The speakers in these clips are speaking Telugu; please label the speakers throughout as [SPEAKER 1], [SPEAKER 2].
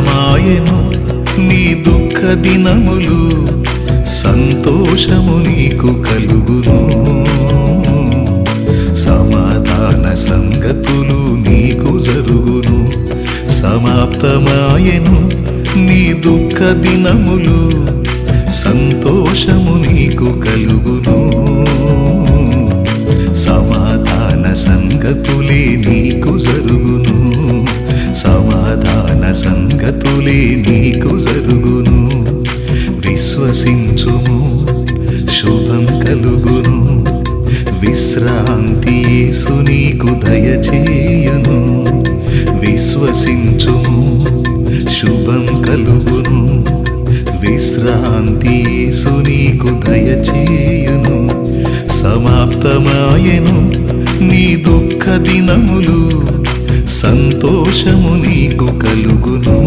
[SPEAKER 1] సమాప్తమాయెను నీ దుఃఖ దినములు, సంతోషము నీకు కలుగును. సమాధాన సంగతులు నీకు జరుగును. సమాప్తమాయెను నీ దుఃఖ దినములు, సంతోషము నీకు కలుగును. సమాధాన సంగతులే నీకు జరుగును. సమాధాన సంగతులే నీకు జరుగును. విశ్వసించుము, శుభం కలుగును. విశ్రాంతి యేసు నీకు దయచేయును. విశ్వసించుము, శుభం కలుగును. విశ్రాంతి యేసు నీకు దయచేయును. సమాప్తమాయెను నీ దుఃఖ దినములు, సంతోషము నీకు కలుగును.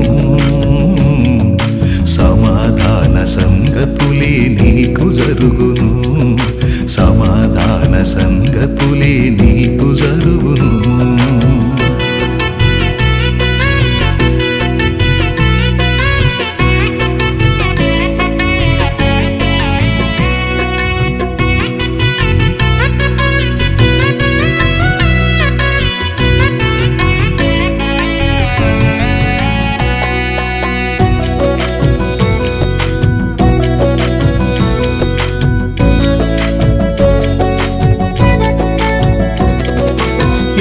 [SPEAKER 1] సమాధాన సంగతులే నీకు జరుగును. సమాధాన సంగతులే నీకు జరుగును.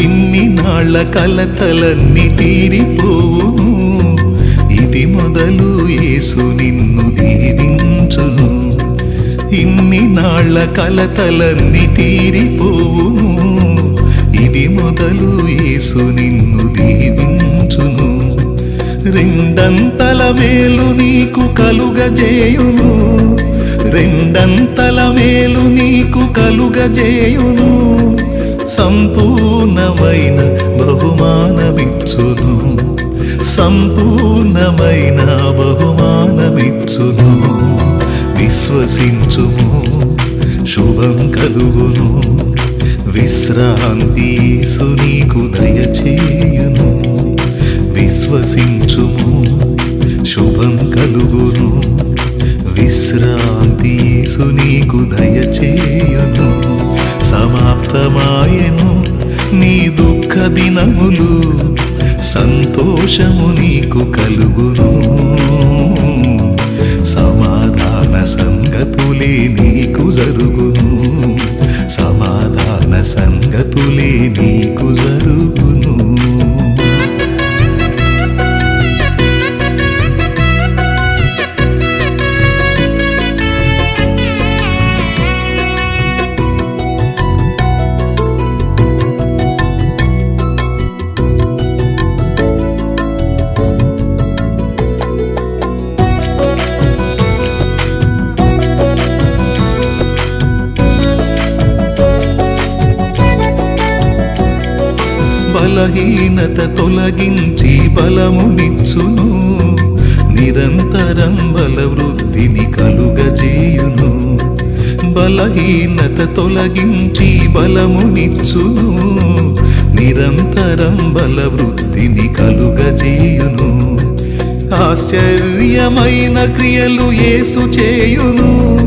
[SPEAKER 1] ఇన్ని నాళ్ళ కలతలన్నీ తీరిపోవును. ఇది మొదలు యేసు నిన్ను దీవించును. ఇన్ని నాళ్ళ కలతలన్నీ తీరిపోవును. ఇది మొదలు యేసు నిన్ను దీవించును. రెండంతల మేలు నీకు కలుగజేయును. రెండంతల మేలు నీకు కలుగజేయును. సంపూర్ణమైన బహుమానమిచ్చును. సంపూర్ణమైన బహుమానమిచ్చును. విశ్వసించుము, శుభం కలుగును. విశ్రాంతి యేసు నీకు దయచేయును. విశ్వసించుము, శుభం కలుగును. విశ్రాంతి యేసు నీకు దయచేయును. సమాప్తమాయెను నీ దుఃఖ దినములు, సంతోషము నీకు కలుగును. సమాధాన సంగతులే నీకు జరుగును. సమాధాన సంగతులే నీకు జరుగును. బలహీనత తొలగించి బలమునిచ్చును. నిరంతరం బలవృద్ధిని కలుగజేయును. బలహీనత తొలగించి బలమునిచ్చును. నిరంతరం బలవృద్ధిని కలుగజేయును. ఆశ్చర్యమైన క్రియలు యేసు చేయును.